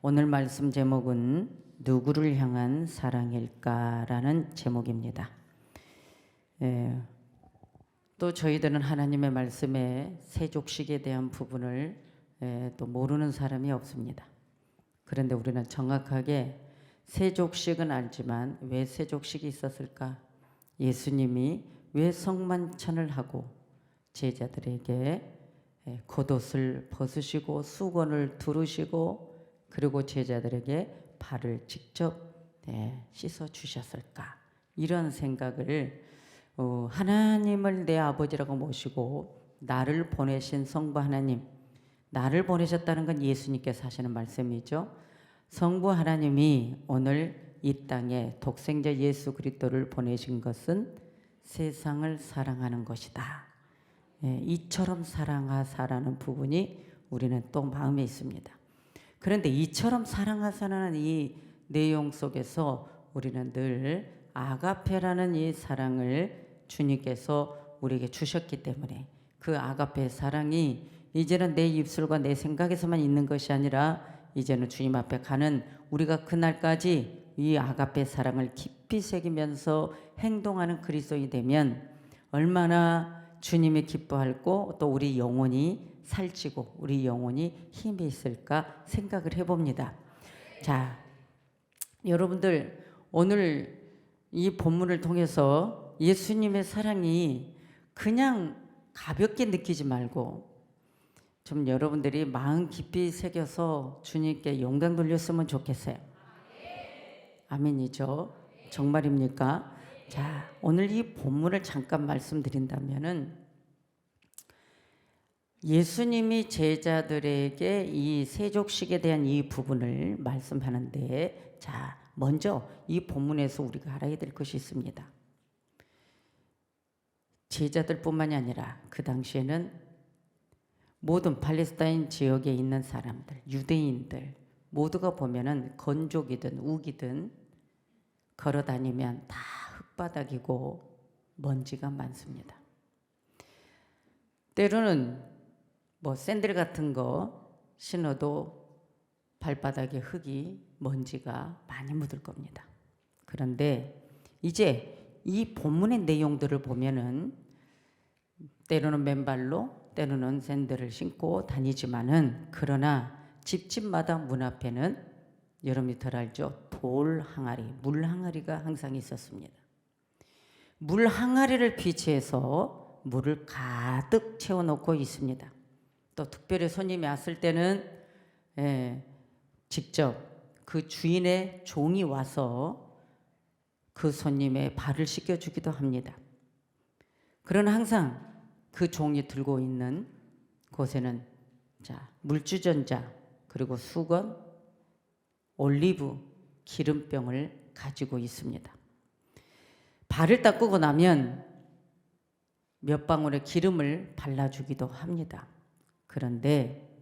오늘 말씀 제목은 누구를 향한 사랑일까라는 제목입니다. 또 저희들은 하나님의 말씀에 세족식에 대한 부분을 또 모르는 사람이 없습니다. 그런데 우리는 정확하게 세족식은 알지만 왜 세족식이 있었을까? 예수님이 왜 성만찬을 하고 제자들에게 겉옷을 벗으시고 수건을 두르시고 그리고 제자들에게 발을 직접 씻어 주셨을까? 이런 생각을 하나님을 내 아버지라고 모시고 나를 보내신 성부 하나님, 나를 보내셨다는 건 예수님께서 하시는 말씀이죠. 성부 하나님이 오늘 이 땅에 독생자 예수 그리스도를 보내신 것은 세상을 사랑하는 것이다. 이처럼 사랑하사라는 부분이 우리는 또 마음에 있습니다. 그런데 이처럼 사랑하사라는 이 내용 속에서 우리는 늘 아가페라는 이 사랑을 주님께서 우리에게 주셨기 때문에 그 아가페 사랑이 이제는 내 입술과 내 생각에서만 있는 것이 아니라 이제는 주님 앞에 가는 우리가 그날까지 이 아가페 사랑을 깊이 새기면서 행동하는 그리스도인이 되면 얼마나 주님이 기뻐하고 또 우리 영혼이 살찌고 우리 영혼이 힘이 있을까 생각을 해봅니다. 자, 여러분들 오늘 이 본문을 통해서 예수님의 사랑이 그냥 가볍게 느끼지 말고 좀 여러분들이 마음 깊이 새겨서 주님께 영광 돌렸으면 좋겠어요. 아멘이죠? 정말입니까? 자, 오늘 이 본문을 잠깐 말씀드린다면은 예수님이 제자들에게 이 세족식에 대한 이 부분을 말씀하는데, 자, 먼저 이 본문에서 우리가 알아야 될 것이 있습니다. 제자들뿐만이 아니라 그 당시에는 모든 팔레스타인 지역에 있는 사람들, 유대인들 모두가 보면은 건족이든 우기든 걸어 다니면 다 흙바닥이고 먼지가 많습니다. 때로는 샌들 같은 거 신어도 발바닥에 흙이 먼지가 많이 묻을 겁니다. 그런데 이제 이 본문의 내용들을 보면은 때로는 맨발로 때로는 샌들을 신고 다니지만은 그러나 집집마다 문 앞에는 여러분이 잘 알죠? 돌 항아리, 물 항아리가 항상 있었습니다. 물 항아리를 비치해서 물을 가득 채워놓고 있습니다. 또 특별히 손님이 왔을 때는 직접 그 주인의 종이 와서 그 손님의 발을 씻겨주기도 합니다. 그러나 항상 그 종이 들고 있는 곳에는 물주전자 그리고 수건, 올리브, 기름병을 가지고 있습니다. 발을 닦고 나면 몇 방울의 기름을 발라주기도 합니다. 그런데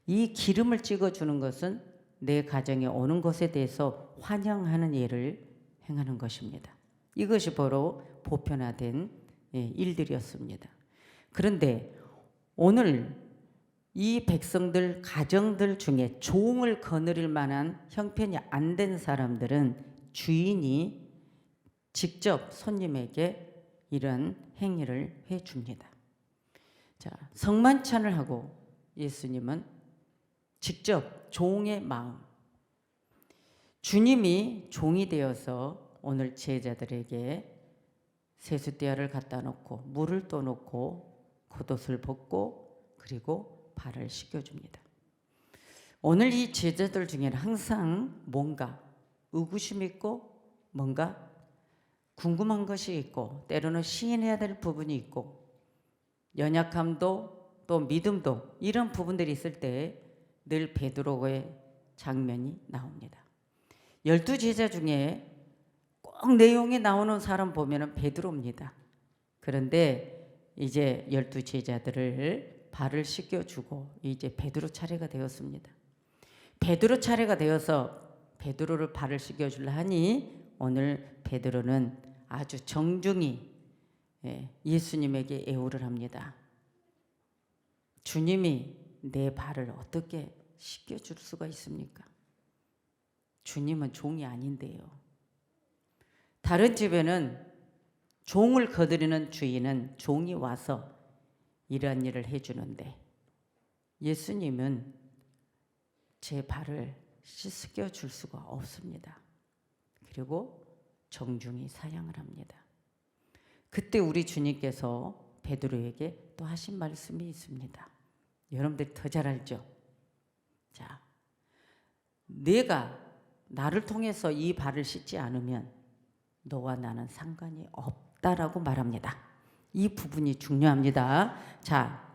이 기름을 찍어주는 것은 내 가정에 오는 것에 대해서 환영하는 예를 행하는 것입니다. 이것이 바로 보편화된 일들이었습니다. 그런데 오늘 이 백성들, 가정들 중에 종을 거느릴 만한 형편이 안 된 사람들은 주인이 직접 손님에게 이런 행위를 해줍니다. 자, 성만찬을 하고 예수님은 직접 종의 마음, 주님이 종이 되어서 오늘 제자들에게 세숫대야를 갖다 놓고 물을 떠놓고 겉옷을 벗고 그리고 발을 씻겨줍니다. 오늘 이 제자들 중에는 항상 뭔가 의구심이 있고 뭔가 궁금한 것이 있고 때로는 시인해야 될 부분이 있고 연약함도 또 믿음도 이런 부분들이 있을 때 늘 베드로의 장면이 나옵니다. 12제자 중에 꼭 내용이 나오는 사람 보면은 베드로입니다. 그런데 이제 12제자들을 발을 씻겨주고 이제 베드로 차례가 되었습니다. 베드로 차례가 되어서 베드로를 발을 씻겨주려 하니 오늘 베드로는 아주 정중히 예수님에게 애호를 합니다. 주님이 내 발을 어떻게 씻겨줄 수가 있습니까? 주님은 종이 아닌데요. 다른 집에는 종을 거드리는 주인은 종이 와서 이러한 일을 해주는데 예수님은 제 발을 씻겨 줄 수가 없습니다. 그리고 정중히 사양을 합니다. 그때 우리 주님께서 베드로에게 또 하신 말씀이 있습니다. 여러분들이 더 잘 알죠? 자, 내가 나를 통해서 이 발을 씻지 않으면 너와 나는 상관이 없다라고 말합니다. 이 부분이 중요합니다. 자,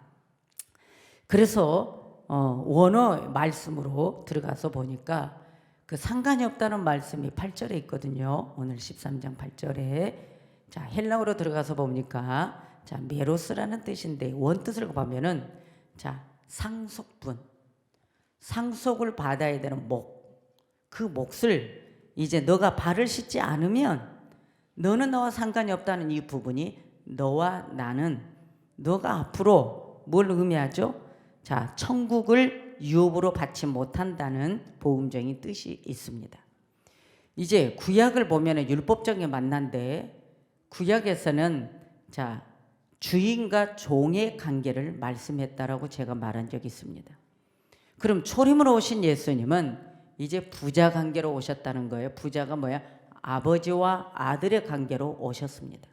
그래서 원어 말씀으로 들어가서 보니까 그 상관이 없다는 말씀이 8절에 있거든요. 오늘 13장 8절에. 자, 헬라어로 들어가서 보니까 자, 메로스라는 뜻인데 원뜻을 보면은 자, 상속분. 상속을 받아야 되는 목. 그 몫을 이제 너가 발을 씻지 않으면 너는 너와 상관이 없다는 이 부분이 너와 나는 너가 앞으로 뭘 의미하죠? 자, 천국을 유업으로 받지 못한다는 복음적인 뜻이 있습니다. 이제 구약을 보면 율법적인 만난데 구약에서는 자, 주인과 종의 관계를 말씀했다라고 제가 말한 적이 있습니다. 그럼 초림으로 오신 예수님은 이제 부자 관계로 오셨다는 거예요. 부자가 뭐야? 아버지와 아들의 관계로 오셨습니다.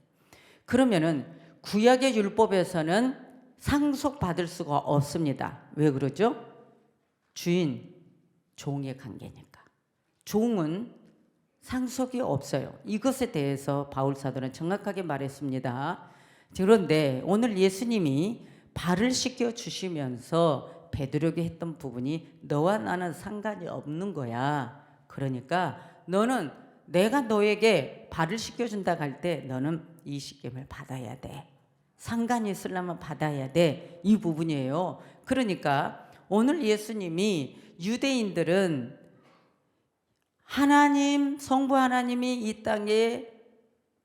그러면은 구약의 율법에서는 상속받을 수가 없습니다. 왜 그러죠? 주인, 종의 관계니까. 종은 상속이 없어요. 이것에 대해서 바울 사도는 정확하게 말했습니다. 그런데 오늘 예수님이 발을 씻겨 주시면서 베드로에게 했던 부분이 너와 나는 상관이 없는 거야. 그러니까 너는 내가 너에게 발을 씻겨준다 할 때 너는 이 씻김을 받아야 돼. 상관이 있으려면 받아야 돼. 이 부분이에요. 그러니까 오늘 예수님이 유대인들은 하나님, 성부 하나님이 이 땅에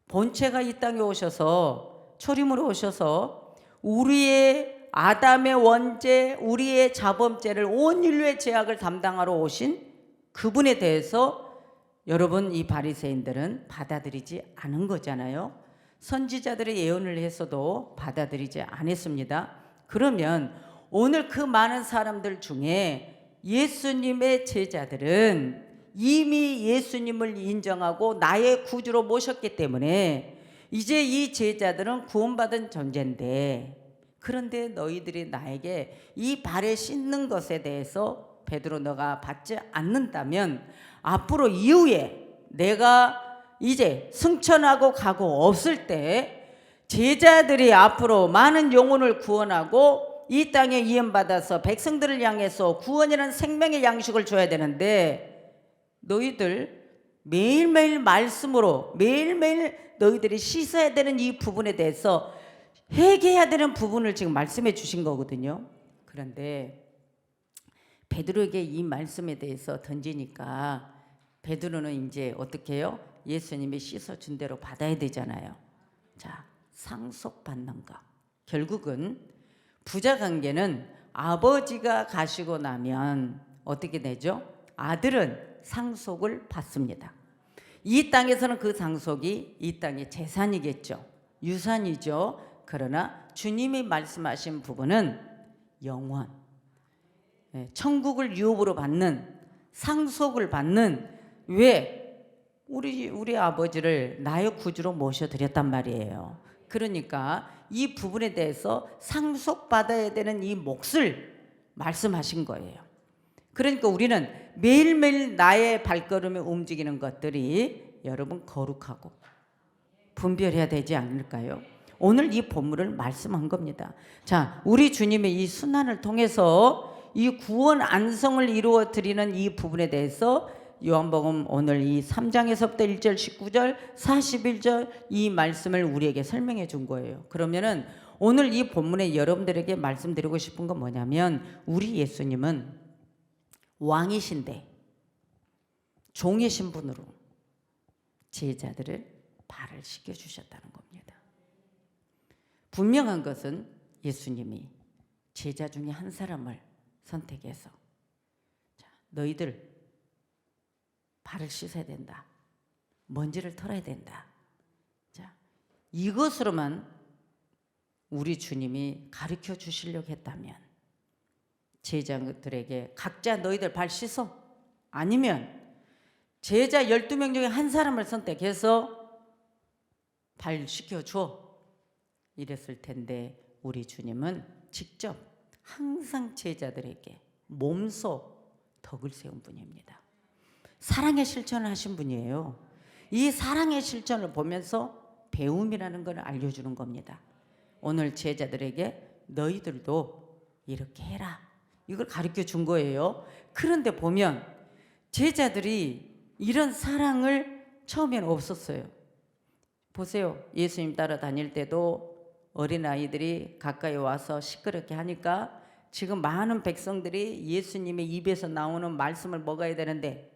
본체가 이 땅에 오셔서 초림으로 오셔서 우리의 아담의 원죄, 우리의 자범죄를 온 인류의 죄악을 담당하러 오신 그분에 대해서 여러분 이 바리새인들은 받아들이지 않은 거잖아요. 선지자들의 예언을 했어도 받아들이지 않았습니다. 그러면 오늘 그 많은 사람들 중에 예수님의 제자들은 이미 예수님을 인정하고 나의 구주로 모셨기 때문에 이제 이 제자들은 구원받은 존재인데 그런데 너희들이 나에게 이 발에 씻는 것에 대해서 베드로 너가 받지 않는다면 앞으로 이후에 내가 이제 승천하고 가고 없을 때 제자들이 앞으로 많은 영혼을 구원하고 이 땅에 이음받아서 백성들을 향해서 구원이라는 생명의 양식을 줘야 되는데 너희들 매일매일 말씀으로 매일매일 너희들이 씻어야 되는 이 부분에 대해서 회개해야 되는 부분을 지금 말씀해 주신 거거든요. 그런데 베드로에게 이 말씀에 대해서 던지니까 베드로는 이제 어떻게 해요? 예수님이 씻어준 대로 받아야 되잖아요. 자, 상속받는 거. 결국은 부자 관계는 아버지가 가시고 나면 어떻게 되죠? 아들은 상속을 받습니다. 이 땅에서는 그 상속이 이 땅의 재산이겠죠. 유산이죠. 그러나 주님이 말씀하신 부분은 영원, 천국을 유업으로 받는, 상속을 받는. 왜? 우리 아버지를 나의 구주로 모셔드렸단 말이에요. 그러니까 이 부분에 대해서 상속받아야 되는 이 몫을 말씀하신 거예요. 그러니까 우리는 매일매일 나의 발걸음에 움직이는 것들이 여러분 거룩하고 분별해야 되지 않을까요? 오늘 이 본문을 말씀한 겁니다. 자, 우리 주님의 이 순환을 통해서 이 구원 안성을 이루어 드리는 이 부분에 대해서 요한복음 오늘 이 3장에서부터 1절, 19절, 41절 이 말씀을 우리에게 설명해 준 거예요. 그러면은 오늘 이 본문에 여러분들에게 말씀드리고 싶은 건 뭐냐면 우리 예수님은 왕이신데 종의 신분으로 제자들을 발을 씻겨주셨다는 겁니다. 분명한 것은 예수님이 제자 중에 한 사람을 선택해서 자, 너희들 발을 씻어야 된다. 먼지를 털어야 된다. 자, 이것으로만 우리 주님이 가르쳐 주시려고 했다면 제자들에게 각자 너희들 발 씻어, 아니면 제자 12명 중에 한 사람을 선택해서 발 씻겨줘, 이랬을 텐데 우리 주님은 직접 항상 제자들에게 몸소 덕을 세운 분입니다. 사랑의 실천을 하신 분이에요. 이 사랑의 실천을 보면서 배움이라는 걸 알려주는 겁니다. 오늘 제자들에게 너희들도 이렇게 해라, 이걸 가르쳐 준 거예요. 그런데 보면 제자들이 이런 사랑을 처음에는 없었어요. 보세요. 예수님 따라다닐 때도 어린아이들이 가까이 와서 시끄럽게 하니까 지금 많은 백성들이 예수님의 입에서 나오는 말씀을 먹어야 되는데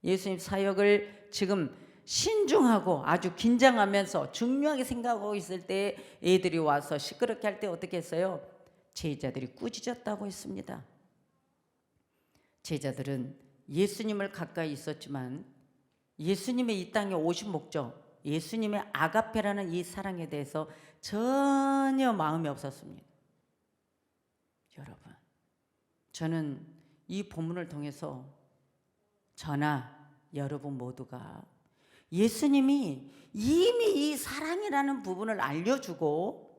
예수님 사역을 지금 신중하고 아주 긴장하면서 중요하게 생각하고 있을 때 애들이 와서 시끄럽게 할 때 어떻게 했어요? 제자들이 꾸짖었다고 했습니다. 제자들은 예수님을 가까이 있었지만 예수님의 이 땅에 오신 목적, 예수님의 아가페라는 이 사랑에 대해서 전혀 마음이 없었습니다. 여러분, 저는 이 본문을 통해서 저나 여러분 모두가 예수님이 이미 이 사랑이라는 부분을 알려주고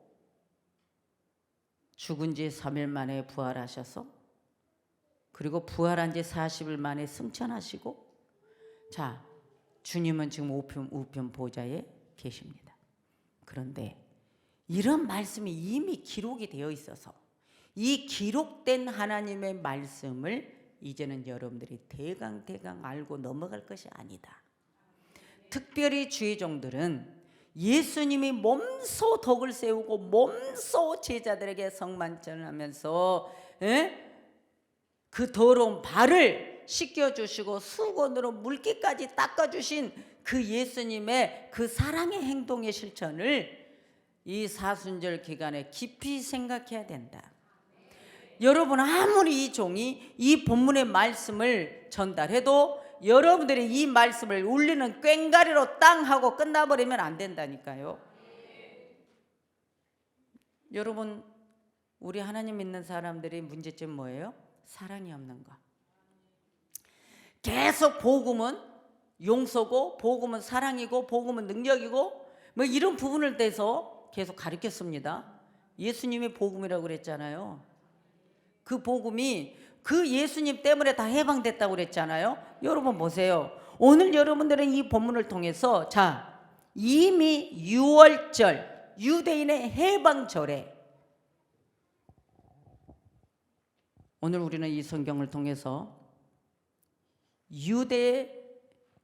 죽은 지 3일 만에 부활하셔서 그리고 부활한 지 40일 만에 승천하시고, 자, 주님은 지금 우편 보좌에 계십니다. 그런데 이런 말씀이 이미 기록이 되어 있어서 이 기록된 하나님의 말씀을 이제는 여러분들이 대강 알고 넘어갈 것이 아니다. 특별히 주의 종들은 예수님이 몸소 덕을 세우고 몸소 제자들에게 성만찬을 하면서 그 더러운 발을 씻겨주시고 수건으로 물기까지 닦아주신 그 예수님의 그 사랑의 행동의 실천을 이 사순절 기간에 깊이 생각해야 된다. 여러분, 아무리 이 종이 이 본문의 말씀을 전달해도 여러분들이 이 말씀을 울리는 꽹가리로 땅 하고 끝나버리면 안 된다니까요. 여러분, 우리 하나님 믿는 사람들의 문제점 뭐예요? 사랑이 없는 거. 계속 복음은 용서고 복음은 사랑이고 복음은 능력이고 뭐 이런 부분을 대해서 계속 가르쳤습니다. 예수님이 복음이라고 그랬잖아요. 그 복음이 그 예수님 때문에 다 해방됐다고 그랬잖아요. 여러분 보세요. 오늘 여러분들은 이 본문을 통해서 자, 이미 6월절 유대인의 해방절에 오늘 우리는 이 성경을 통해서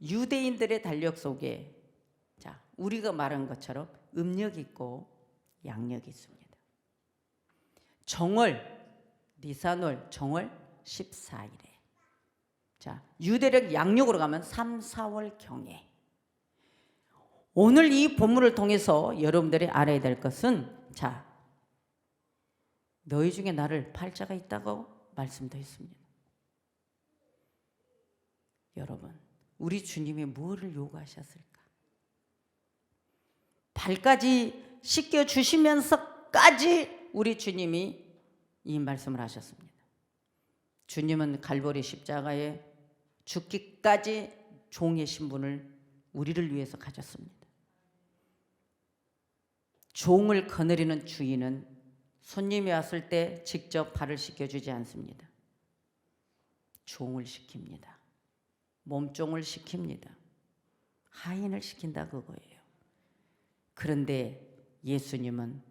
유대인들의 달력 속에 자, 우리가 말한 것처럼 음력이 있고 양력이 있습니다. 정월 니산월 정월 14일에 자, 유대력 양력으로 가면 3, 4월 경에 오늘 이 본문을 통해서 여러분들이 알아야 될 것은 자, 너희 중에 나를 팔자가 있다고 말씀드렸습니다. 여러분, 우리 주님이 뭐를 요구하셨을까? 발까지 씻겨주시면서까지 우리 주님이 이 말씀을 하셨습니다. 주님은 갈보리 십자가에 죽기까지 종의 신분을 우리를 위해서 가졌습니다. 종을 거느리는 주인은 손님이 왔을 때 직접 발을 씻겨주지 않습니다. 종을 시킵니다. 몸종을 시킵니다. 하인을 시킨다 그거예요. 그런데 예수님은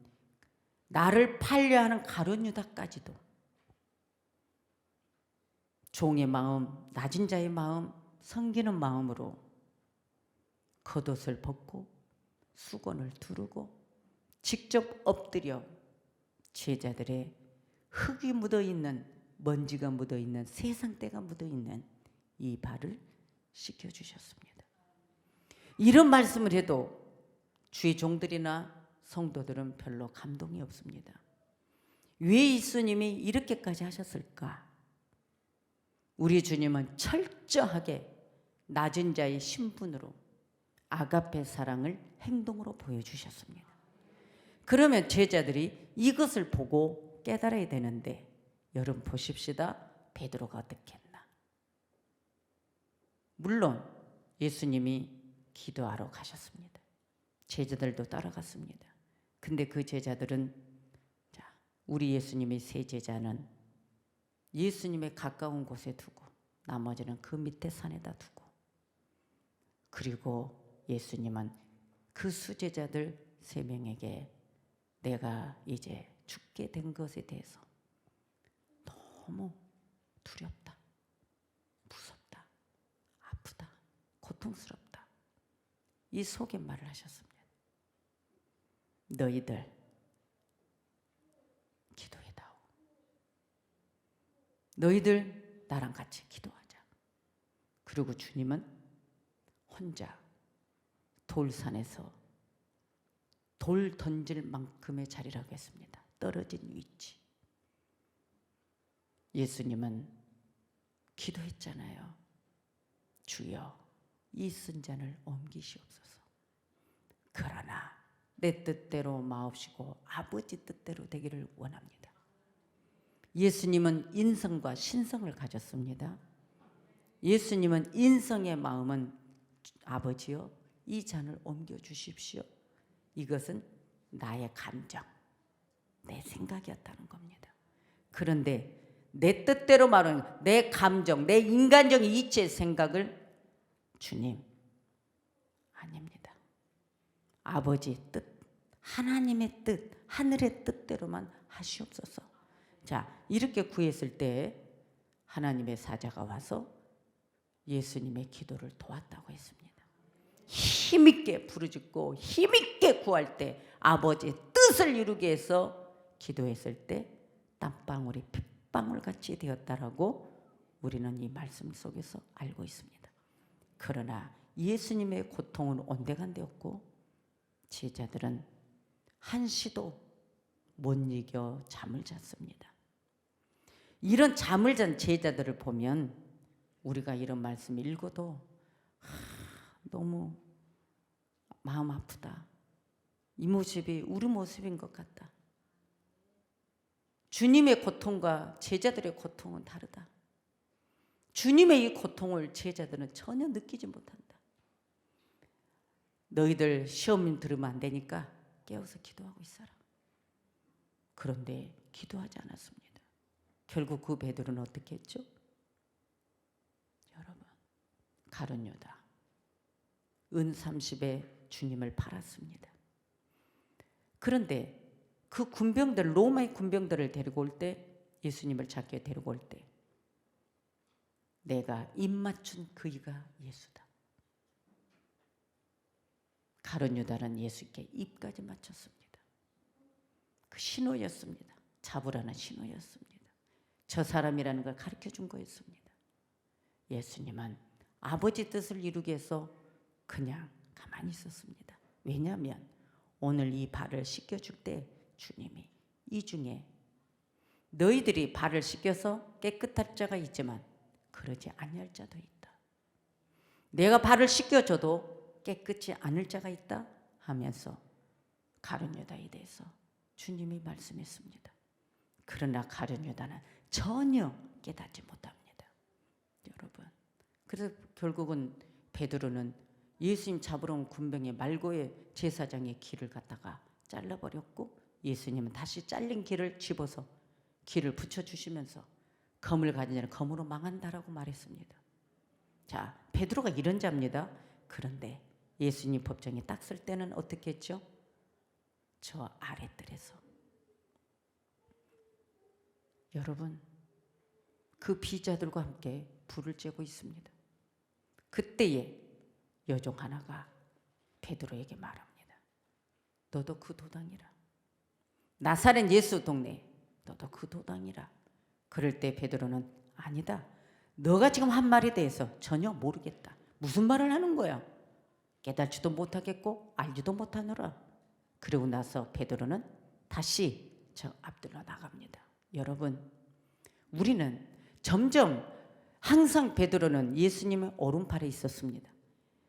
나를 팔려 하는 가룟 유다까지도 종의 마음, 낮은 자의 마음, 섬기는 마음으로 겉옷을 벗고 수건을 두르고 직접 엎드려 제자들의 흙이 묻어있는, 먼지가 묻어있는, 세상때가 묻어있는 이 발을 씻겨주셨습니다. 이런 말씀을 해도 주의 종들이나 성도들은 별로 감동이 없습니다. 왜 예수님이 이렇게까지 하셨을까? 우리 주님은 철저하게 낮은 자의 신분으로 아가페 사랑을 행동으로 보여주셨습니다. 그러면 제자들이 이것을 보고 깨달아야 되는데, 여러분 보십시다. 베드로가 어떻게 했나? 물론 예수님이 기도하러 가셨습니다. 제자들도 따라갔습니다. 근데 그 제자들은, 자, 우리 예수님의 세 제자는 예수님의 가까운 곳에 두고 나머지는 그 밑에 산에다 두고, 그리고 예수님은 그 수제자들 3명에게 내가 이제 죽게 된 것에 대해서 너무 두렵다, 무섭다, 아프다, 고통스럽다, 이 속임말을 하셨습니다. 너희들 기도해다오. 너희들 나랑 같이 기도하자. 그리고 주님은 혼자 돌산에서 돌 던질 만큼의 자리라고 했습니다. 떨어진 위치. 예수님은 기도했잖아요. 주여, 이 쓴 잔을 옮기시옵소서. 그러나 내 뜻대로 마옵시고 아버지 뜻대로 되기를 원합니다. 예수님은 인성과 신성을 가졌습니다. 예수님은 인성의 마음은 아버지여, 이 잔을 옮겨주십시오. 이것은 나의 감정, 내 생각이었다는 겁니다. 그런데 내 뜻대로 말하는 내 감정, 내 인간적인 이치의 생각을 주님, 아닙니다. 아버지 뜻, 하나님의 뜻, 하늘의 뜻대로만 하시옵소서. 자, 이렇게 구했을 때 하나님의 사자가 와서 예수님의 기도를 도왔다고 했습니다. 힘있게 부르짖고 힘있게 구할 때, 아버지의 뜻을 이루기 위해서 기도했을 때 땀방울이 핏방울같이 되었다라고 우리는 이 말씀 속에서 알고 있습니다. 그러나 예수님의 고통은 온데간데였고 제자들은 한시도 못 이겨 잠을 잤습니다. 이런 잠을 잔 제자들을 보면 우리가 이런 말씀 읽어도 너무 마음 아프다. 이 모습이 우리 모습인 것 같다. 주님의 고통과 제자들의 고통은 다르다. 주님의 이 고통을 제자들은 전혀 느끼지 못한다. 너희들 시험 들으면 안 되니까 깨워서 기도하고 있어라. 그런데 기도하지 않았습니다. 결국 그 베드로는 어떻게 했죠? 여러분, 가룟 유다 은 30에 주님을 팔았습니다. 그런데 그 군병들, 로마의 군병들을 데리고 올 때, 예수님을 찾게 데리고 올 때 내가 입 맞춘 그이가 예수다. 가룟 유다는 예수께 입까지 맞췄습니다. 그 신호였습니다. 잡으라는 신호였습니다. 저 사람이라는 걸 가르쳐 준 거였습니다. 예수님은 아버지 뜻을 이루기 위해서 그냥 가만히 있었습니다. 왜냐하면 오늘 이 발을 씻겨줄 때 주님이 이 중에 너희들이 발을 씻겨서 깨끗할 자가 있지만 그러지 아니할 자도 있다. 내가 발을 씻겨줘도 깨끗지 않을 자가 있다 하면서 가룟 유다에 대해서 주님이 말씀했습니다. 그러나 가룟 유다는 전혀 깨닫지 못합니다. 여러분, 그래서 결국은 베드로는 예수님 잡으러 온 군병의 말고의 제사장의 길을 갖다가 잘라버렸고, 예수님은 다시 잘린 길을 집어서 길을 붙여주시면서 검을 가진 자는 검으로 망한다라고 말했습니다. 자, 베드로가 이런 자입니다. 그런데 예수님 법정에 딱 쓸 때는 어떻게 했죠? 저 아랫뜰에서 여러분, 그 비자들과 함께 불을 쬐고 있습니다. 그때에 여종 하나가 베드로에게 말합니다. 너도 그 도당이라. 나사렛 예수 동네 너도 그 도당이라. 그럴 때 베드로는 아니다. 너가 지금 한 말에 대해서 전혀 모르겠다. 무슨 말을 하는 거야? 깨닫지도 못하겠고 알지도 못하노라. 그러고 나서 베드로는 다시 저 앞들로 나갑니다. 여러분, 우리는 점점 항상 베드로는 예수님의 오른팔에 있었습니다.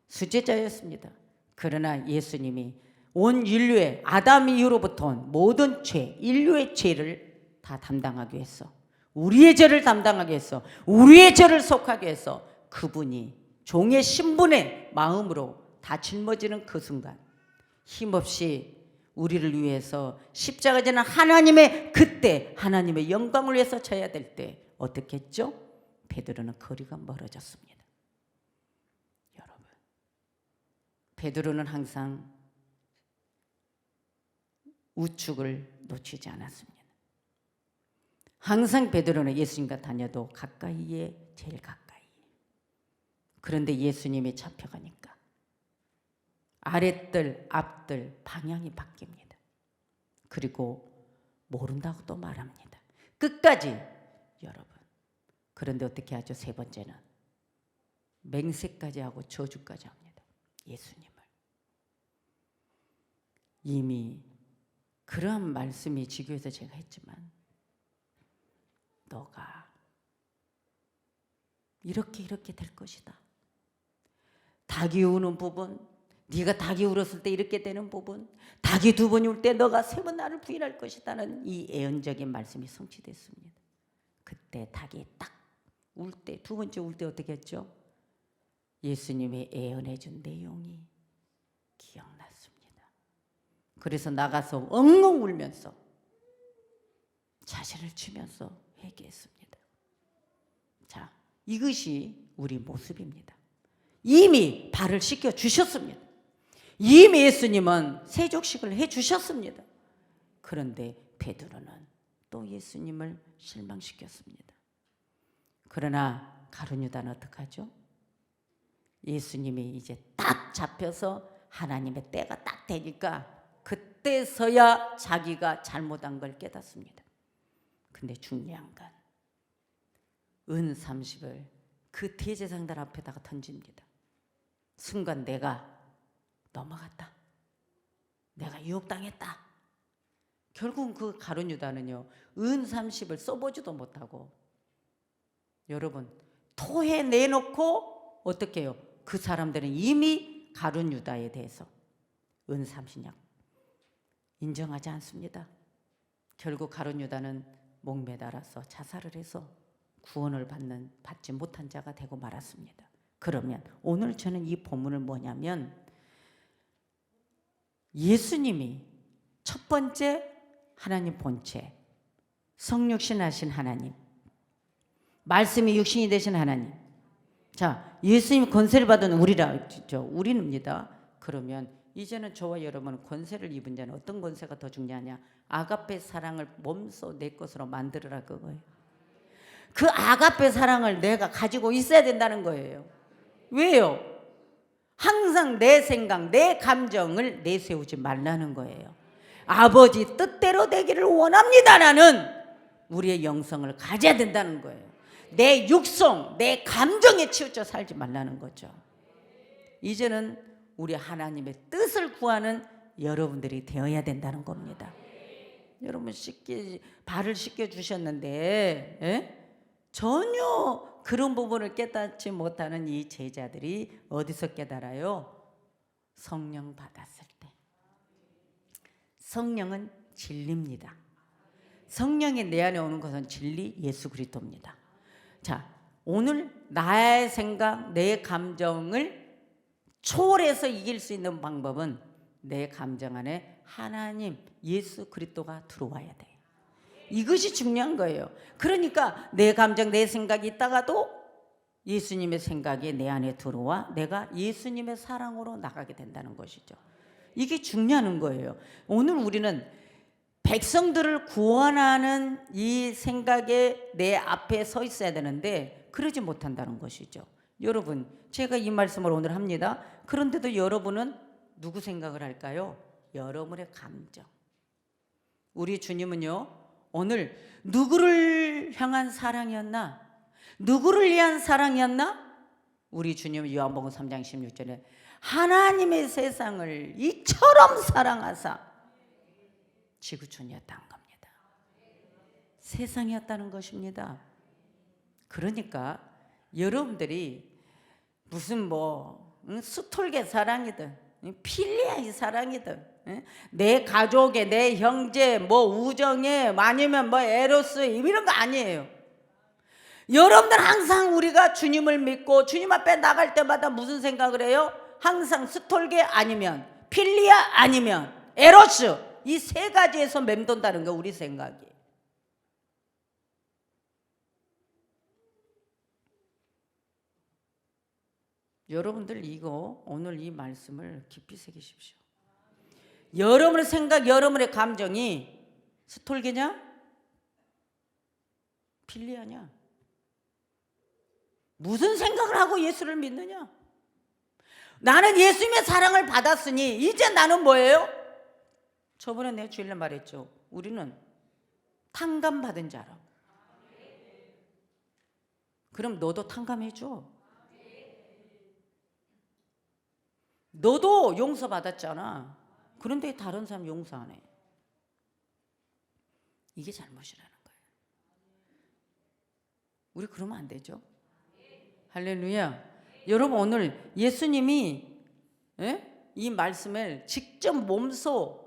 수제자였습니다. 그러나 예수님이 온 인류의 아담 이후로부터 온 모든 죄, 인류의 죄를 다 담당하기 위해서, 우리의 죄를 담당하기 위해서, 우리의 죄를 속하기 위해서 그분이 종의 신분의 마음으로 다 짊어지는 그 순간, 힘없이 우리를 위해서 십자가 지는 하나님의, 그때 하나님의 영광을 위해서 져야 될 때 어떻게 했죠? 베드로는 거리가 멀어졌습니다. 여러분, 베드로는 항상 우측을 놓치지 않았습니다. 항상 베드로는 예수님과 다녀도 가까이에, 제일 가까이. 그런데 예수님이 잡혀가니까 아랫들, 앞들 방향이 바뀝니다. 그리고 모른다고 또 말합니다. 끝까지. 여러분, 그런데 어떻게 하죠? 세 번째는 맹세까지 하고 저주까지 합니다. 예수님을. 이미 그러한 말씀이 지교에서 제가 했지만, 너가 이렇게 될 것이다. 닭이 우는 부분, 네가 닭이 울었을 때 이렇게 되는 부분, 닭이 두 번이 울 때 너가 세 번 나를 부인할 것이다는 이 예언적인 말씀이 성취됐습니다. 그때 닭이 딱 울 때, 두 번째 울 때 어떻게 했죠? 예수님이 예언해 준 내용이 기억났습니다. 그래서 나가서 엉엉 울면서 자신을 치면서 회개했습니다. 자, 이것이 우리 모습입니다. 이미 발을 씻겨 주셨습니다. 이미 예수님은 세족식을 해 주셨습니다. 그런데 베드로는 또 예수님을 실망시켰습니다. 그러나 가룟 유다는 어떡하죠? 예수님이 이제 딱 잡혀서 하나님의 때가 딱 되니까 그때서야 자기가 잘못한 걸 깨닫습니다. 근데 중요한 건 은 30을 그 대제사장들 앞에다가 던집니다. 순간 내가 넘어갔다. 내가 유혹당했다. 결국은 그 가룟 유다는요, 은 30을 써보지도 못하고, 여러분, 토해 내놓고 어떻게 해요? 그 사람들은 이미 가룟 유다에 대해서 은 30냥 인정하지 않습니다. 결국 가룟 유다는 목매달아서 자살을 해서 구원을 받지 못한 자가 되고 말았습니다. 그러면 오늘 저는 이 본문을 뭐냐면, 예수님이 첫 번째 하나님 본체, 성육신 하신 하나님, 말씀이 육신이 되신 하나님. 자, 예수님 권세를 받은 우리입니다. 그러면 이제는 저와 여러분은 권세를 입은 자는 어떤 권세가 더 중요하냐? 아가페 사랑을 몸소 내 것으로 만들으라, 그거예요. 그 아가페 사랑을 내가 가지고 있어야 된다는 거예요. 왜요? 항상 내 생각, 내 감정을 내세우지 말라는 거예요. 아버지 뜻대로 되기를 원합니다라는 우리의 영성을 가져야 된다는 거예요. 내 육성, 내 감정에 치우쳐 살지 말라는 거죠. 이제는 우리 하나님의 뜻을 구하는 여러분들이 되어야 된다는 겁니다. 여러분 발을 씻겨 주셨는데 전혀 그런 부분을 깨닫지 못하는 이 제자들이 어디서 깨달아요? 성령 받았을 때. 성령은 진리입니다. 성령이 내 안에 오는 것은 진리, 예수 그리스도입니다. 자, 오늘 나의 생각, 내 감정을 초월해서 이길 수 있는 방법은 내 감정 안에 하나님, 예수 그리스도가 들어와야 돼요. 이것이 중요한 거예요. 그러니까 내 감정, 내 생각이 있다가도 예수님의 생각이 내 안에 들어와 내가 예수님의 사랑으로 나가게 된다는 것이죠. 이게 중요한 거예요. 오늘 우리는 백성들을 구원하는 이 생각에 내 앞에 서 있어야 되는데 그러지 못한다는 것이죠. 여러분, 제가 이 말씀을 오늘 합니다. 그런데도 여러분은 누구 생각을 할까요? 여러분의 감정. 우리 주님은요, 오늘 누구를 향한 사랑이었나? 누구를 위한 사랑이었나? 우리 주님은 요한복음 3장 16절에 하나님의 세상을 이처럼 사랑하사 지구촌이었다는 겁니다. 세상이었다는 것입니다. 그러니까 여러분들이 무슨 스톨게 사랑이든 필리아의 사랑이든 내 가족에 내 형제 우정에 아니면 에로스 이런 거 아니에요. 여러분들 항상 우리가 주님을 믿고 주님 앞에 나갈 때마다 무슨 생각을 해요? 항상 스톨게 아니면 필리아 아니면 에로스 이 세 가지에서 맴돈다는 거 우리 생각이. 여러분들 이거 오늘 이 말씀을 깊이 새기십시오. 여러분의 생각, 여러분의 감정이 스톨게냐? 필리아냐? 무슨 생각을 하고 예수를 믿느냐? 나는 예수님의 사랑을 받았으니 이제 나는 뭐예요? 저번에 내가 주일날 말했죠. 우리는 탕감받은 자라고. 그럼 너도 탕감해줘. 너도 용서받았잖아. 그런데 다른 사람 용서 안 해. 이게 잘못이라는 거예요. 우리 그러면 안 되죠. 할렐루야. 여러분 오늘 예수님이 이 말씀을 직접 몸소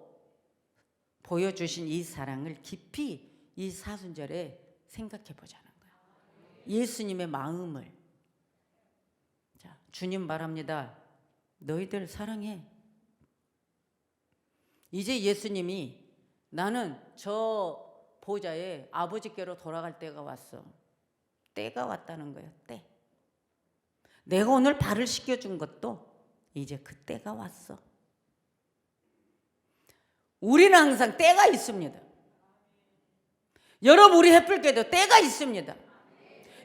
보여주신 이 사랑을 깊이 이 사순절에 생각해 보자는 거예요. 예수님의 마음을. 자, 주님 말합니다. 너희들 사랑해. 이제 예수님이 나는 저 보좌에 아버지께로 돌아갈 때가 왔어. 때가 왔다는 거예요. 때. 내가 오늘 발을 씻겨준 것도 이제 그 때가 왔어. 우리는 항상 때가 있습니다. 여러분 우리 햇불교도 때가 있습니다.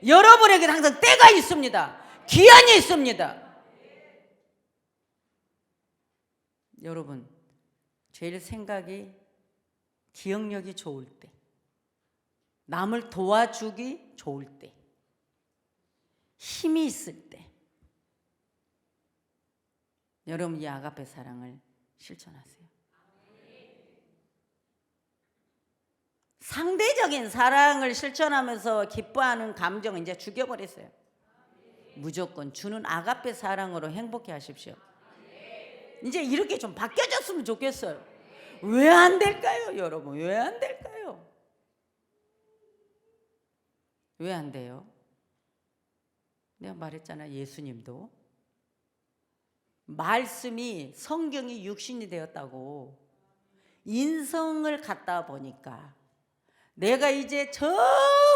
여러분에게는 항상 때가 있습니다. 기한이 있습니다. 여러분 제일 생각이 기억력이 좋을 때, 남을 도와주기 좋을 때, 힘이 있을 때 여러분 이 아가페 사랑을 실천하세요. 상대적인 사랑을 실천하면서 기뻐하는 감정은 이제 죽여버렸어요. 무조건 주는 아가페 사랑으로 행복해 하십시오. 이제 이렇게 좀 바뀌어졌으면 좋겠어요. 왜 안 될까요, 여러분? 왜 안 될까요? 왜 안 돼요? 내가 말했잖아. 예수님도 말씀이 성경이 육신이 되었다고 인성을 갖다 보니까 내가 이제 저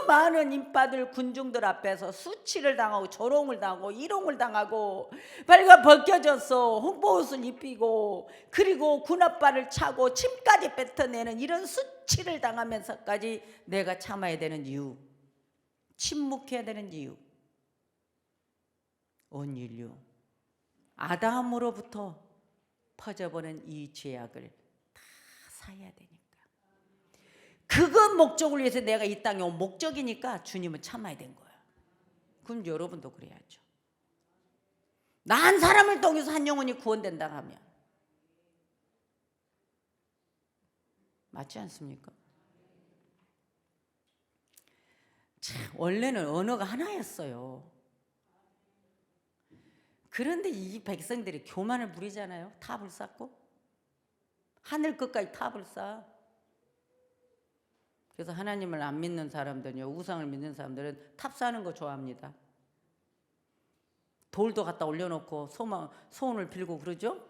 많은 인파들 군중들 앞에서 수치를 당하고 조롱을 당하고 일용을 당하고 발가 벗겨져서 홍보옷을 입히고 그리고 군합발을 차고 침까지 뱉어내는 이런 수치를 당하면서까지 내가 참아야 되는 이유, 침묵해야 되는 이유, 온 인류 아담으로부터 퍼져버린 이 죄악을 다 사야 되니까. 그거 목적을 위해서 내가 이 땅에 온 목적이니까 주님은 참아야 된 거야. 그럼 여러분도 그래야죠. 나 한 사람을 통해서 한 영혼이 구원된다 하면 맞지 않습니까? 참, 원래는 언어가 하나였어요. 그런데 이 백성들이 교만을 부리잖아요. 탑을 쌓고 하늘 끝까지 탑을 쌓아. 그래서 하나님을 안 믿는 사람들은요, 우상을 믿는 사람들은 탑 쌓는 거 좋아합니다. 돌도 갖다 올려놓고 소원을 빌고 그러죠.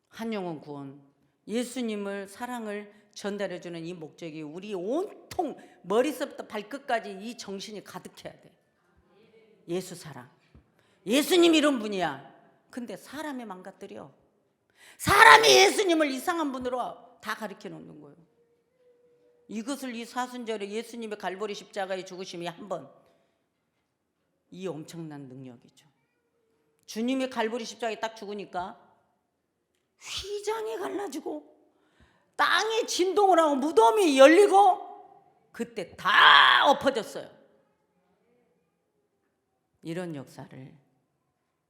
한 영혼 구원, 예수님을 사랑을 전달해주는 이 목적이 우리 온통 머리서부터 발끝까지 이 정신이 가득해야 돼. 예수 사랑. 예수님 이런 분이야. 근데 사람이 망가뜨려. 사람이 예수님을 이상한 분으로 다 가르쳐 놓는 거예요. 이것을 이 사순절에 예수님의 갈보리 십자가의 죽으심이 한번, 이 엄청난 능력이죠. 주님의 갈보리 십자가에 딱 죽으니까 휘장이 갈라지고 땅이 진동을 하고 무덤이 열리고 그때 다 엎어졌어요. 이런 역사를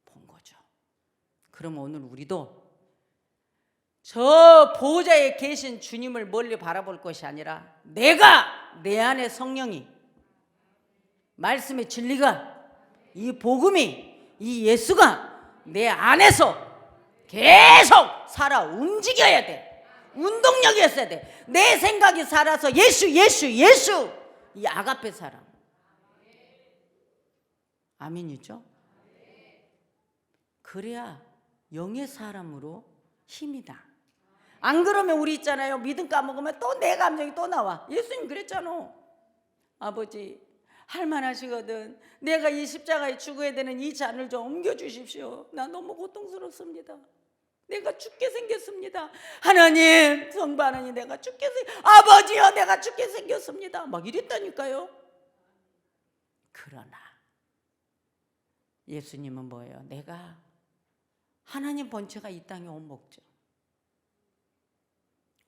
본 거죠. 그럼 오늘 우리도 저 보좌에 계신 주님을 멀리 바라볼 것이 아니라 내가, 내 안에 성령이, 말씀의 진리가 이 복음이, 이 예수가 내 안에서 계속 살아 움직여야 돼. 운동력이 있어야 돼. 내 생각이 살아서 예수 이 아가페 사람. 아멘이죠? 그래야 영의 사람으로 힘이 나. 안 그러면 우리 있잖아요. 믿음 까먹으면 또 내 감정이 또 나와. 예수님 그랬잖아. 아버지 할만하시거든. 내가 이 십자가에 죽어야 되는 이 잔을 좀 옮겨주십시오. 나 너무 고통스럽습니다. 내가 죽게 생겼습니다. 하나님, 성부 하나님, 내가 죽게 아버지여, 내가 죽게 생겼습니다. 막 이랬다니까요. 그러나 예수님은 뭐예요? 내가 하나님 본체가 이 땅에 온 목적,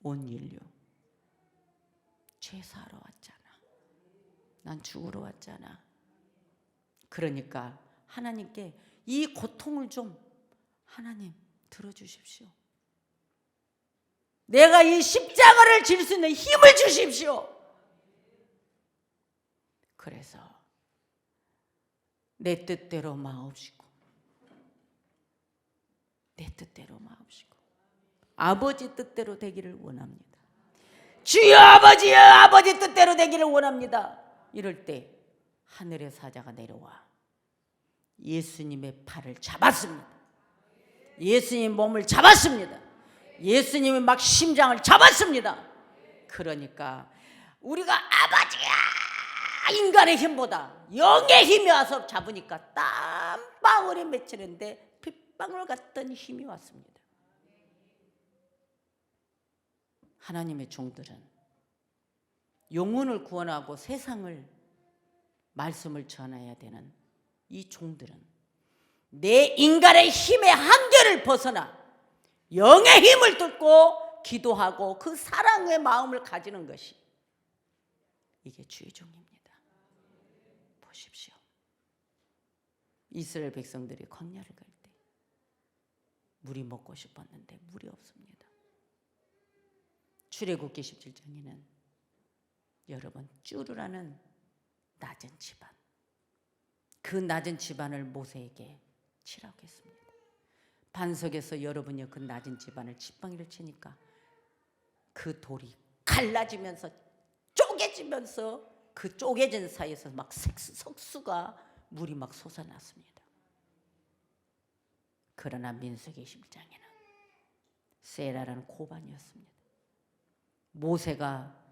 온 인류 죄사하러 왔잖아. 난 죽으러 왔잖아. 그러니까 하나님께 이 고통을 좀 하나님 들어주십시오. 내가 이 십자가를 질 수 있는 힘을 주십시오. 그래서 내 뜻대로 마옵시고 내 뜻대로 마옵시고 아버지 뜻대로 되기를 원합니다. 주여 아버지여, 아버지 뜻대로 되기를 원합니다. 이럴 때 하늘의 사자가 내려와 예수님의 팔을 잡았습니다. 예수님 몸을 잡았습니다. 예수님의 막 심장을 잡았습니다. 그러니까 우리가 아버지야 인간의 힘보다 영의 힘이 와서 잡으니까 땀방울이 맺히는데 핏방울 같던 힘이 왔습니다. 하나님의 종들은 영혼을 구원하고 세상을 말씀을 전해야 되는 이 종들은 내 인간의 힘의 한계를 벗어나 영의 힘을 뚫고 기도하고 그 사랑의 마음을 가지는 것이 이게 주의 종입니다. 보십시오. 이스라엘 백성들이 광야를 갈 때 물이 먹고 싶었는데 물이 없습니다. 출애굽기 17장에는 여러분 쭈르라는 낮은 집안, 그 낮은 집안을 모세에게 치라고 했습니다. 반석에서 여러분이 그 낮은 집안을 지팡이를 치니까 그 돌이 갈라지면서 쪼개지면서 그 쪼개진 사이에서 막 석수가 물이 막 솟아났습니다. 그러나 민수기 11장에는 세라라는 고반이었습니다. 모세가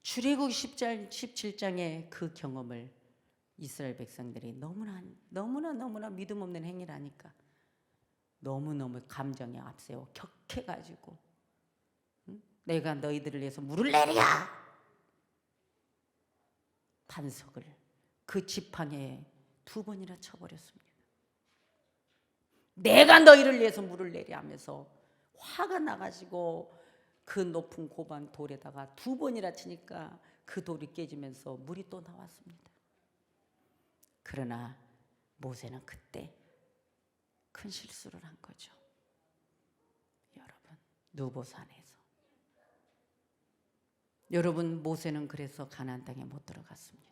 출애굽 17장의 그 경험을 이스라엘 백성들이 너무나 믿음 없는 행위를 하니까 너무너무 감정에 앞세워 격해가지고 내가 너희들을 위해서 물을 내리라! 반석을 그 지팡이에 2번이나 쳐버렸습니다. 내가 너희를 위해서 물을 내리라 하면서 화가 나가지고 그 높은 고반 돌에다가 2번이나 치니까 그 돌이 깨지면서 물이 또 나왔습니다. 그러나 모세는 그때 큰 실수를 한 거죠. 여러분, 느보산에서 여러분, 모세는 그래서 가나안 땅에 못 들어갔습니다.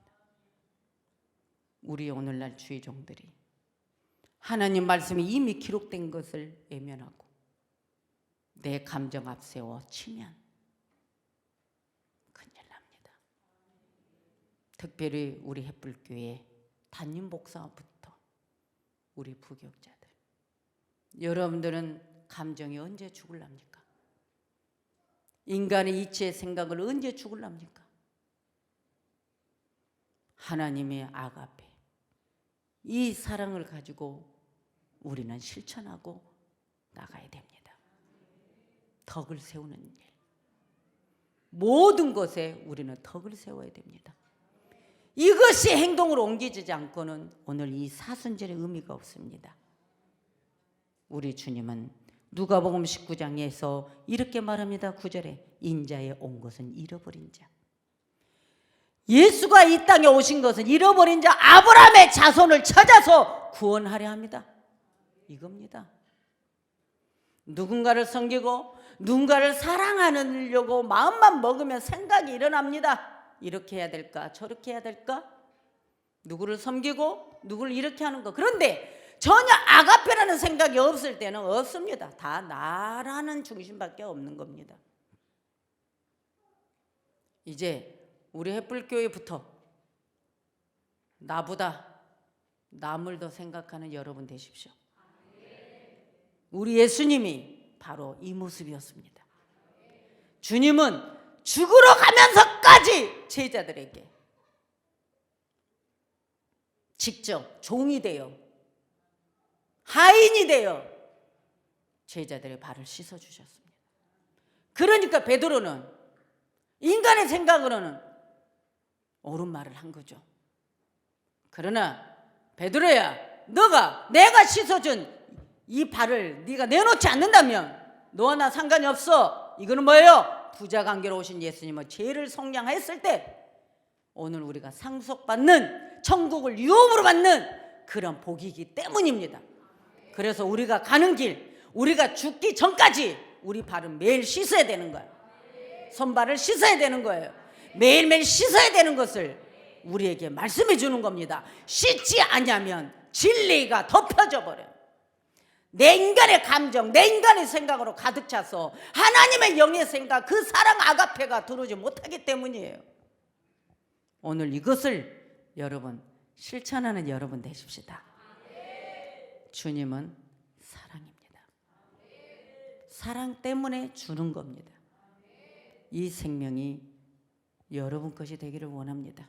우리 오늘날 주의 종들이 하나님 말씀이 이미 기록된 것을 외면하고 내 감정 앞세워 치면 큰일 납니다. 특별히 우리 햇불교회 담임 목사부터 우리 부교육자들, 여러분들은 감정이 언제 죽을랍니까? 인간의 이치의 생각을 언제 죽을랍니까? 하나님의 아가페, 이 사랑을 가지고 우리는 실천하고 나가야 됩니다. 덕을 세우는 일, 모든 것에 우리는 덕을 세워야 됩니다. 이것이 행동으로 옮겨지지 않고는 오늘 이 사순절의 의미가 없습니다. 우리 주님은 누가복음 19장에서 이렇게 말합니다. 9절에 인자에 온 것은 잃어버린 자. 예수가 이 땅에 오신 것은 잃어버린 자 아브라함의 자손을 찾아서 구원하려 합니다. 이겁니다. 누군가를 섬기고 누군가를 사랑하려고 마음만 먹으면 생각이 일어납니다. 이렇게 해야 될까? 저렇게 해야 될까? 누구를 섬기고 누구를 이렇게 하는 거. 그런데 전혀 아가페라는 생각이 없을 때는 없습니다. 다 나라는 중심밖에 없는 겁니다. 이제 우리 햇불교회부터 나보다 남을 더 생각하는 여러분 되십시오. 우리 예수님이 바로 이 모습이었습니다. 주님은 죽으러 가면서까지 제자들에게 직접 종이 되어 하인이 되어 제자들의 발을 씻어주셨습니다. 그러니까 베드로는 인간의 생각으로는 옳은 말을 한 거죠. 그러나 베드로야, 너가 내가 씻어준 이 발을 네가 내놓지 않는다면 너와 나 상관이 없어. 이거는 뭐예요? 부자관계로 오신 예수님은 죄를 속량했을 때 오늘 우리가 상속받는, 천국을 유업으로 받는 그런 복이기 때문입니다. 그래서 우리가 가는 길, 우리가 죽기 전까지 우리 발은 매일 씻어야 되는 거예요. 손발을 씻어야 되는 거예요. 매일매일 씻어야 되는 것을 우리에게 말씀해 주는 겁니다. 씻지 않으면 진리가 덮여져 버려요. 내 인간의 감정, 내 인간의 생각으로 가득 차서 하나님의 영의 생각, 그 사랑 아가페가 들어오지 못하기 때문이에요. 오늘 이것을 여러분 실천하는 여러분 되십시다. 주님은 사랑입니다. 사랑 때문에 주는 겁니다. 이 생명이 여러분 것이 되기를 원합니다.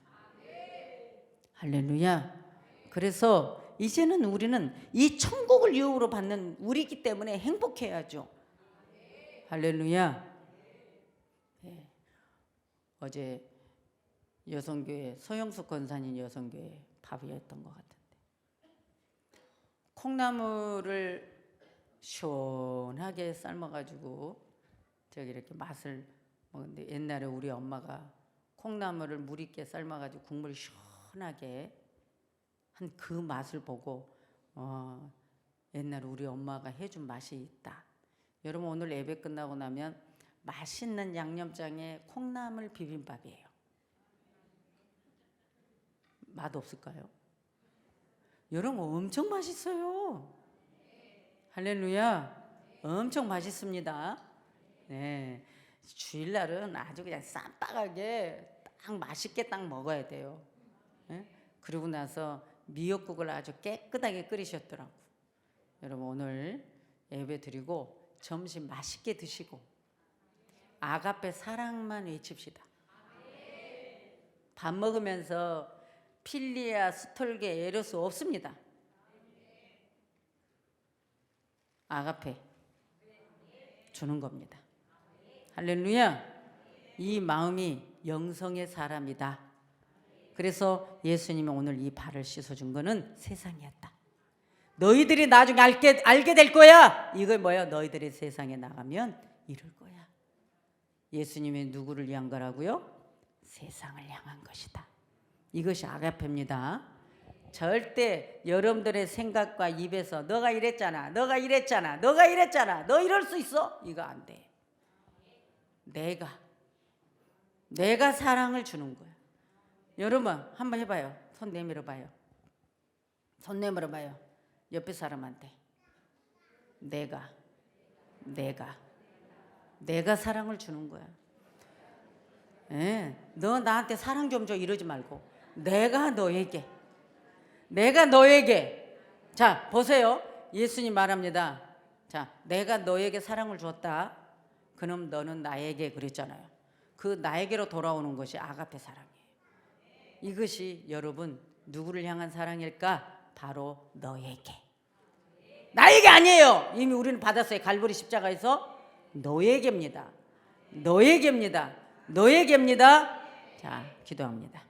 할렐루야. 그래서 이제는 우리는 이 천국을 유업으로 받는 우리이기 때문에 행복해야죠. 할렐루야. 네. 어제 여성교회 서영숙 권사님 여성교회 밥이었던 것 같은데 콩나물을 시원하게 삶아가지고 저기 이렇게 맛을 먹는데, 옛날에 우리 엄마가 콩나물을 물 있게 삶아가지고 국물이 시원하게 한 그 맛을 보고 옛날에 우리 엄마가 해준 맛이 있다. 여러분 오늘 예배 끝나고 나면 맛있는 양념장에 콩나물 비빔밥이에요. 맛 없을까요? 여러분 엄청 맛있어요. 할렐루야. 엄청 맛있습니다. 네. 주일날은 아주 그냥 쌈박하게 딱 맛있게 딱 먹어야 돼요. 네? 그러고 나서 미역국을 아주 깨끗하게 끓이셨더라고. 여러분 오늘 예배 드리고 점심 맛있게 드시고 아가페 사랑만 외칩시다. 밥 먹으면서 필리아, 스톨게, 에로스 없습니다. 아가페 주는 겁니다. 할렐루야. 이 마음이 영성의 사람이다. 그래서 예수님이 오늘 이 발을 씻어준 거는 세상이었다. 너희들이 나중에 알게 될 거야. 이거 뭐야? 너희들이 세상에 나가면 이룰 거야. 예수님이 누구를 위한 거라고요? 세상을 향한 것이다. 이것이 아가페입니다. 절대 여러분들의 생각과 입에서 너가 이랬잖아, 너가 이랬잖아, 너가 이랬잖아, 너 이럴 수 있어? 이거 안 돼. 내가 사랑을 주는 거야. 여러분 한번 해봐요. 손 내밀어 봐요. 손 내밀어 봐요. 옆에 사람한테 내가 사랑을 주는 거야. 네, 너 나한테 사랑 좀 줘 이러지 말고 내가 너에게. 자 보세요. 예수님 말합니다. 자, 내가 너에게 사랑을 주었다. 그럼 너는 나에게 그랬잖아요. 그 나에게로 돌아오는 것이 아가페 사랑이에요. 이것이 여러분 누구를 향한 사랑일까? 바로 너에게. 나에게 아니에요. 이미 우리는 받았어요. 갈보리 십자가에서 너에게입니다. 자, 기도합니다.